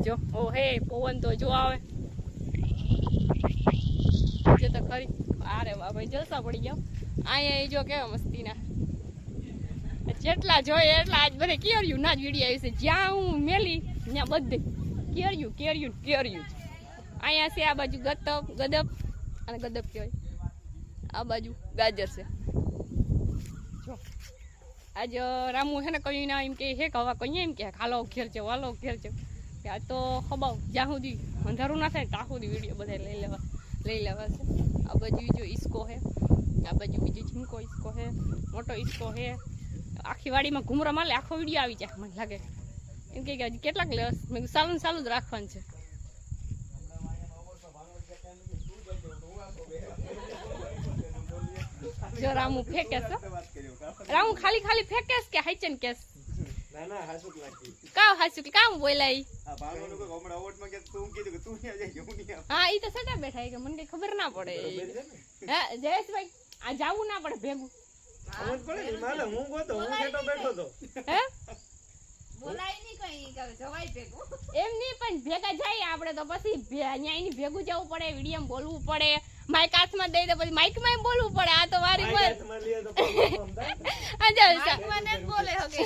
જો ઓ હે પવન તો જો આવે જે તો ખરી અરે વાહ ભાઈ જલસા પડી ગયો અહીંયા જો કેવા મસ્તીના જેટલા જોઈએ એટલા આજ બધે કેર્યું ના જ વિડીયો આવી છે જ્યાં હું મેલી ત્યાં બધે કેર્યું અહીંયા છે આ બાજુ ગદબ અને ગદબ કહેવાય આ બાજુ ગાજર છે જો આજ રામુ છે ને કઈ ના એમ કે હે હવા કઈ એમ કે હાલો ઘેર છે વાલો ઘેર છે આ તો ખબાવ જ્યાં સુધી અંધારું ના થાય ત્યાં સુધી વિડીયો બધા લઈ લેવા છે આ બાજુ જો ઈસકો હે આ બાજુ બીજો ઝીંકો ઈસકો હે મોટો ઈસકો હે આખી વાડીમાં ઘૂમરો માલે આખો વિડીયો આવી જાય મને લાગે એમ કે હજી કેટલાક લેવસ મેં સાલું જ રાખવાનું છે જો રામુ ફેંકે છે રામુ ખાલી ફેંકે કે હાઈચન કેસ ના હાસુક લાગી કામ બોલાઈ આ ભાણોનો કોઈ હમણાં ઓવટમાં કે તું કીધું કે તું અહીંયા જઈ હું નહીં આવ હા ઈ તો સટા બેઠા કે મને કઈ ખબર ના પડે હે જયેશભાઈ આ જાવું ના પડે ભેગું સમજ પડે ને માલે હું ગોતો હું સેટો બેઠો તો હે બોલાય ની કઈ કે જવાય ભેગું એમ નહીં પણ ભેગા જાય આપણે તો પછી અહીંયા એની ભેગું જવું પડે વિડીયો બોલવું પડે માઈક હાથમાં દઈ દે પછી માઈક માં બોલવું પડે આ તો વારી બોલ હાથમાં લીએ તો પ્રોબ્લેમ થાય મને જ બોલે હકે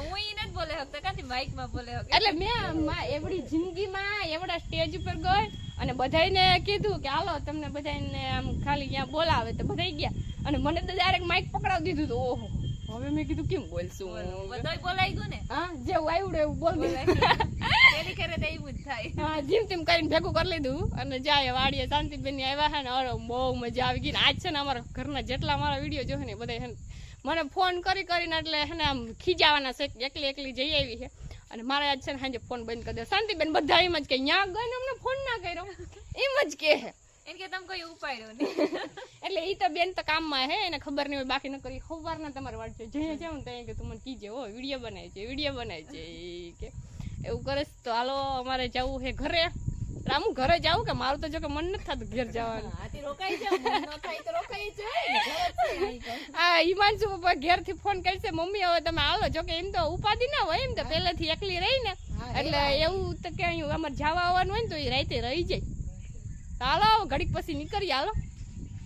હું ઈને જ બોલે હકતા કાથી માઈક માં બોલે હકે એટલે મેં એવડી જિંદગીમાં એવડા સ્ટેજ ઉપર ગઈ અને બધાયને કીધું કે હાલો તમને બધાને આમ ખાલી ત્યાં બોલાવે તો બધાય ગયા અને મને તો ડાયરેક્ટ માઈક પકડાવી દીધું તો ઓહો હવે મેં કીધું કેમ બોલશું બધાય બોલાઈ ગયું ને હા જેવું આવ્યું એવું બોલ તેરી કરે તો એવું જ થાય હા જીમ તેમ કરીને ભેગું કરી લીધું અને જાય વાડીએ શાંતિબેન ની આવ્યા છે ને અરે બહુ મજા આવી ગઈ ને આજ છે ને અમારા ઘરના જેટલા મારા વિડીયો જોશે ને બધા છે ને મને ફોન કરીને એટલે છે ને આમ ખીજાવાના છે એકલી જઈ આવી છે અને મારે આજ છે ને સાંજે ફોન બંધ કરી દે શાંતિબેન બધા એમ જ કે ત્યાં ગઈને અમને ફોન ના કર્યો એમ જ કે એમ કે તમે કોઈ ઉપાડ્યો ને એટલે ઈ તો બેન તો કામમાં હે એને ખબર નહીં હોય બાકી ન કરી ખબર ના તમારે વાટ છે જઈએ જાવ ને ત્યાં કે તું મને કીજે હો વિડીયો બનાય છે કે એવું કરે તો હાલો અમારે જવું છે ઘરે રામુ ઘરે જાવું કે મારું તો જો કે મન નથી થતું ઘેર જવાનું આથી રોકાઈ જાવ મન ન થાય તો રોકાઈ જાય આ હિમાંશુ પપ્પા ઘેર થી ફોન કરશે મમ્મી હવે તમે આવો જો કે એમ તો ઉપાધિ ના હોય એમ તો પહેલેથી એકલી રહી ને એટલે એવું તો કે અમારે જવા આવવાનું હોય ને તો એ રાતે રહી જાય હાલો ઘડીક પછી નીકળી હાલો